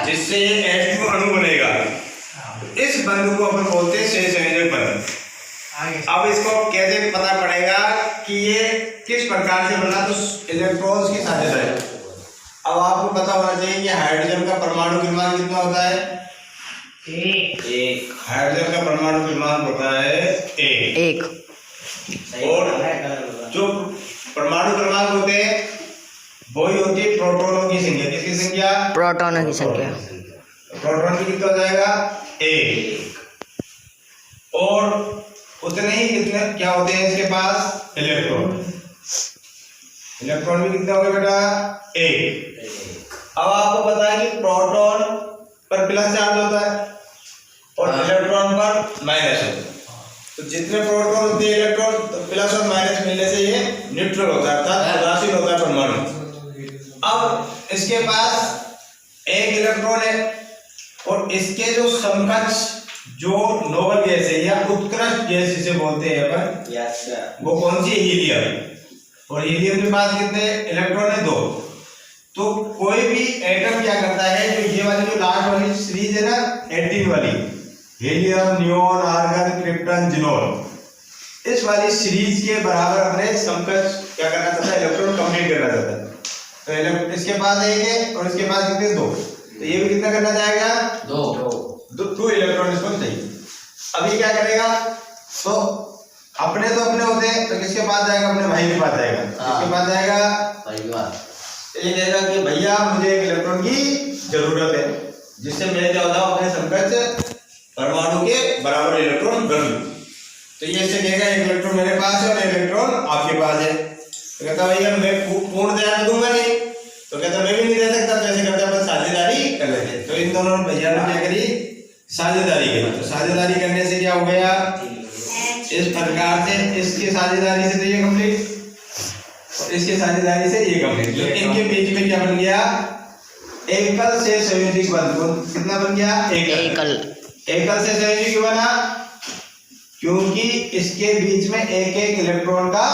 जिससे ये H2 अणु बनेगा। इस बंध को अपन बोलते हैं सहसंयोजक बंध। अब इसको कैसे पता पड़ेगा कि ये किस प्रकार से बना, तो इलेक्ट्रॉन्स की साझेदारी। अब आपको पता होना चाहिए कि हाइड्रोजन का परमाणु क्रमांक कितना होता है? एक। हाइड्रोजन का परमाणु क्रमांक होता है एक। और जो परमाणु क्रमांक होते हैं वही होती है प्रोटॉनों की संख्या। किसकी संख्या? प्रोटॉनों की संख्या। प्रोटॉन की कितना हो जाएगा? एक। और उतने ही कितने क्या होते हैं इसके पास? इलेक्ट्रॉन। इलेक्ट्रॉन भी कितने हो गए बेटा? एक। अब आपको पता है कि प्रोटॉन पर प्लस चार्ज होता है और इलेक्ट्रॉन पर माइनस होता है। तो जितने प्रोटॉन होते हैं इलेक्ट्रॉन तो प्लस और माइनस मिलने से ये न्यूट्रल होता है, अर्थात उदासीन होता है परमाणु। अब इसके पास एक इलेक्ट्रॉन है और इसके जो समकक्ष जो नोबल गैस है या उत्कृष्ट गैस जिसे बोलते हैं अपन, वो कौन सी? हीलियम। और हीलियम के पास कितने इलेक्ट्रॉन है? 2। तो कोई भी एटम क्या करता है, जो ये वाली जो लास्ट वाली सीरीज है ना 18 वाली, helium, neon, argon, krypton, xenon, इस वाली सीरीज के बराबर अपने समकक्ष क्या करना चाहता है? इलेक्ट्रॉन कंप्लीट करना चाहता है। तो इसके पास एक है और इसके पास कितने? 2। तो ये भी कितना करना चाहेगा? 2 इलेक्ट्रॉन इसको चाहिए। अब ये क्या करेगा? तो अपने तो अपने होते हैं, तो किसके पास जाएगा? अपने भाई के पास जाएगा। किसके पास जाएगा? ये कहेगा कि भैया मुझे एक इलेक्ट्रॉन की जरूरत है, जिससे मैं क्या होता हूँ अपने समकक्ष परमाणु के बराबर इलेक्ट्रॉन रख लूं। तो ये इससे कहेगा एक इलेक्ट्रॉन मेरे पास है और एक इलेक्ट्रॉन आपके पास है। तो कहता भैया मैं पूर्ण ध्यान दूंगा नहीं, तो कहता मैं भी नहीं दे सकता। तो ऐसे करते अपन साझेदारी कर लेते। तो इन दोनों भैया ने क्या करी? साझेदारी करी। तो साझेदारी करने से क्या हो गया? इस प्रकार से इसकी साझेदारी से तो ये कंप्लीट और इसकी साझेदारी से ये कंप्लीट। तो इनके बीच में क्या बन गया? एकल से संयोजक बंध। कितना बन गया? एकल। एकल से संयोजक क्यों बना? क्योंकि इसके बीच में एक एक इलेक्ट्रॉन का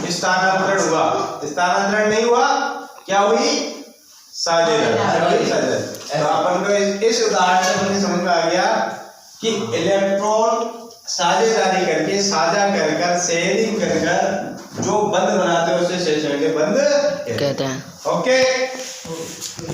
स्थानांतरण हुआ। स्थानांतरण नहीं हुआ, क्या हुई? साझेदारी। तो अपन को इस उदाहरण से मुझे समझ में आ गया कि इलेक्ट्रॉन साझेदारी करके, साझा कर शेयरिंग कर जो बंध बनाते हैं उसे सहसंयोजक बंध कहते हैं। ओके।